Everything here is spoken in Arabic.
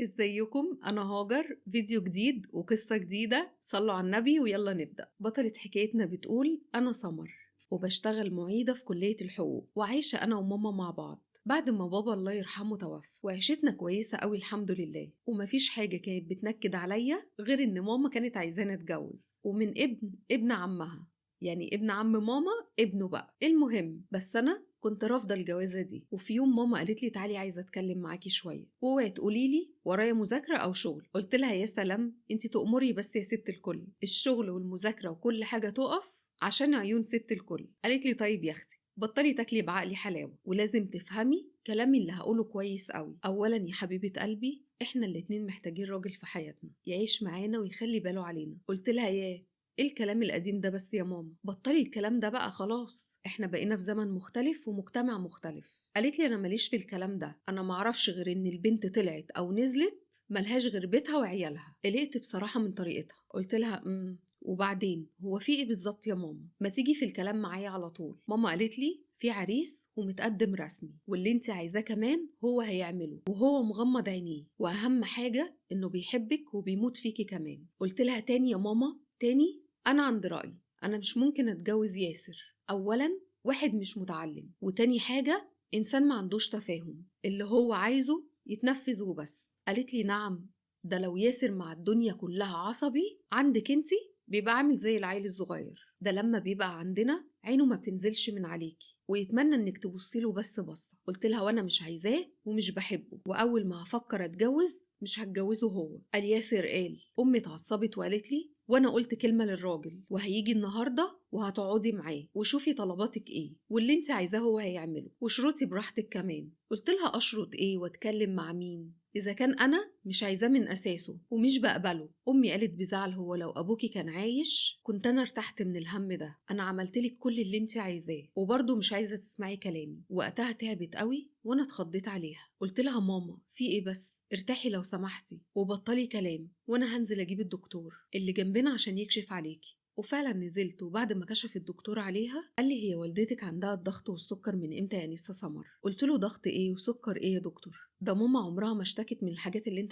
ازيكم؟ انا هاجر، فيديو جديد وقصة جديدة. صلوا على النبي ويلا نبدأ. بطلة حكايتنا بتقول: انا سمر وبشتغل معيدة في كلية الحقوق، وعايشة انا وماما مع بعض بعد ما بابا الله يرحمه توفى، وعيشتنا كويسة قوي الحمد لله، ومفيش حاجة كانت بتنكد عليا غير ان ماما كانت عايزاني اتجوز، ومن ابن عمها، يعني ابن عم ماما ابنه بقى. المهم بس انا كنت رافضه الجوازه دي، وفي يوم ماما قالت لي: تعالي عايزه اتكلم معاكي شويه، واوعي تقولي لي ورايا مذاكره او شغل. قلت لها: يا سلام، انت تؤمري بس يا ست الكل، الشغل والمذاكره وكل حاجه تقف عشان عيون ست الكل. قالت لي: طيب يا اختي، بطلي تاكلي بعقلي حلاوه، ولازم تفهمي كلامي اللي هقوله كويس قوي. اولا يا حبيبه قلبي، احنا الاتنين محتاجين راجل في حياتنا يعيش معانا ويخلي باله علينا. قلت لها: ايه الكلام القديم ده بس يا ماما؟ بطلي الكلام ده بقى، خلاص احنا بقينا في زمن مختلف ومجتمع مختلف. قالت لي: انا ماليش في الكلام ده، انا معرفش غير ان البنت طلعت او نزلت ملهاش غير بيتها وعيالها. قلقت بصراحة من طريقتها. قلت لها: وبعدين هو في ايه بالظبط يا ماما؟ ما تيجي في الكلام معايا على طول. ماما قالت لي: في عريس ومتقدم رسمي، واللي انت عايزاه كمان هو هيعمله، وهو مغمض عينيه، واهم حاجة انه بيحبك وبيموت فيكي كمان. قلت لها: تاني يا ماما تاني؟ انا عند رأيي، انا مش ممكن اتجوز ياسر. اولا واحد مش متعلم، وتاني حاجة انسان ما عندوش تفاهم، اللي هو عايزه يتنفذ وبس. قالت لي: نعم، ده لو ياسر مع الدنيا كلها عصبي، عندك انتي بيبقى عامل زي العيل الصغير ده، لما بيبقى عندنا عينه ما بتنزلش من عليكي ويتمنى انك تبصي له بس بصه. قلت لها: وانا مش عايزاه ومش بحبه، واول ما هفكر اتجوز مش هتجوزه هو. قال ياسر قال. امي اتعصبت وقالت لي: وانا قلت كلمه للراجل، وهيجي النهارده وهتقعدي معاه وشوفي طلباتك ايه، واللي انت عايزاه هو هيعمله، وشروطي براحتك كمان. قلت لها: اشرط ايه واتكلم مع مين اذا كان انا مش عايزاه من اساسه ومش بقبله؟ امي قالت بزعل: هو لو ابوكي كان عايش كنت انا ارتحت من الهم ده، انا عملتلك كل اللي انت عايزاه وبرضه مش عايزه تسمعي كلامي. وقتها تعبت قوي وانا اتخضيت عليها. قلت لها: ماما في ايه بس؟ ارتاحي لو سمحتي وبطلي كلام، وانا هنزل اجيب الدكتور اللي جنبنا عشان يكشف عليكي. وفعلا نزلت، وبعد ما كشف الدكتور عليها قال لي: هي والدتك عندها الضغط والسكر من امتى يا نسا سمر؟ قلت له: ضغط ايه وسكر ايه يا دكتور؟ ده ماما عمرها ما اشتكت من الحاجات اللي انت